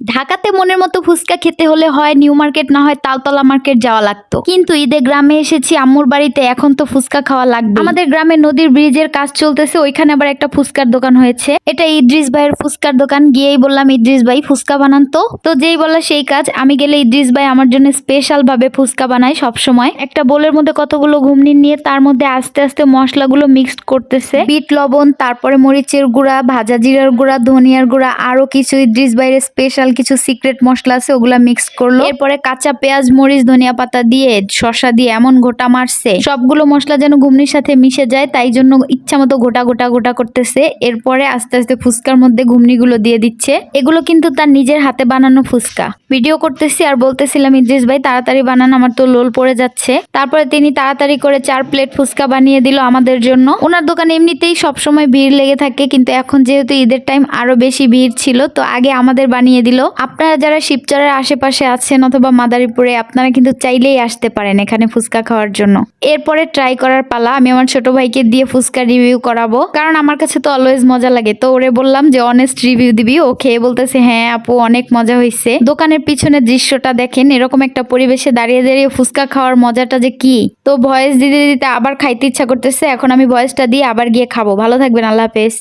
ঢাকাতে মনের মতো ফুচকা খেতে হলে হয় নিউ মার্কেট না হয় তালতলা মার্কেট যাওয়া লাগতো, কিন্তু ঈদে গ্রামে এসেছি আম্মুর বাড়িতে, এখন তো ফুচকা খাওয়া লাগবে। আমাদের গ্রামে নদীর ব্রিজের কাজ চলতেছে, ওইখানে আবার একটা ফুচকার দোকান হয়েছে। এটা ইদ্রিস ভাইয়ের ফুচকার দোকান। গিয়েই বললাম, ইদ্রিস ভাই ফুচকা বানান তো যেই বলা সেই কাজ। আমি গেলে ইদ্রিস ভাই আমার জন্য স্পেশাল ভাবে ফুচকা বানায় সব সময়। একটা বোলের মধ্যে কতগুলো ঘুমনি নিয়ে তার মধ্যে আস্তে আস্তে মশলাগুলো মিক্সড করতেছে, বিট লবণ, তারপরে মরিচের গুঁড়া, ভাজা জিরার গুঁড়া, ধনিয়ার গুঁড়া, আরো কিছু ইদ্রিস ভাইয়ের স্পেশাল কিছু সিক্রেট মশলা আছে, ওগুলা মিক্স করলো। এরপরে কাঁচা পেঁয়াজ, মরিচ, ধনিয়া পাতা দিয়ে, শসা দিয়ে এমন ঘোটা মারছে, সবগুলো মশলা যেন ঘুমনির সাথে মিশে যায়, তাই জন্য ইচ্ছা মতো গোটা গোটা গোটা করতেছে। এরপরে আস্তে আস্তে ফুচকার মধ্যে ঘুমনিগুলো দিয়ে দিচ্ছে। এগুলো কিন্তু তার নিজের হাতে বানানো ফুচকা। ভিডিও করতেছি আর বলতেছিলাম, ইদ্রিস ভাই তাড়াতাড়ি বানান, আমার তো লোল পড়ে যাচ্ছে। তারপরে তিনি তাড়াতাড়ি করে 4 প্লেট ফুচকা বানিয়ে দিল আমাদের জন্য। ওনার দোকানে এমনিতেই সবসময় ভিড় লেগে থাকে, কিন্তু এখন যেহেতু ঈদের টাইম আরো বেশি ভিড় ছিল, তো আগে আমাদের বানিয়ে দিল। আপনারা যারা শিবচরের আশেপাশে আছেন অথবা মাদারীপুরে, আপনারা কিন্তু চাইলেই আসতে পারেন এখানে ফুচকা খাওয়ার জন্য। এরপরে ট্রাই করার পালা। আমি আমার ছোট ভাইকে দিয়ে ফুচকা রিভিউ করাবো, কারণ আমার কাছে তো অলওয়েজ মজা লাগে। তো ওরে বললাম যে অনেস্ট রিভিউ দিবি। ও খেয়ে বলতেছে, হ্যাঁ আপু অনেক মজা হয়েছে। দোকানের পিছনের দৃশ্যটা দেখেন, এরকম একটা পরিবেশে দাঁড়িয়ে দাঁড়িয়ে ফুচকা খাওয়ার মজাটা যে কি। তো ভয়েস দিতে দিতে আবার খাইতে ইচ্ছা করতেছে। এখন আমি ভয়েসটা দিয়ে আবার গিয়ে খাবো। ভালো থাকবেন, আল্লাহ হাফেজ।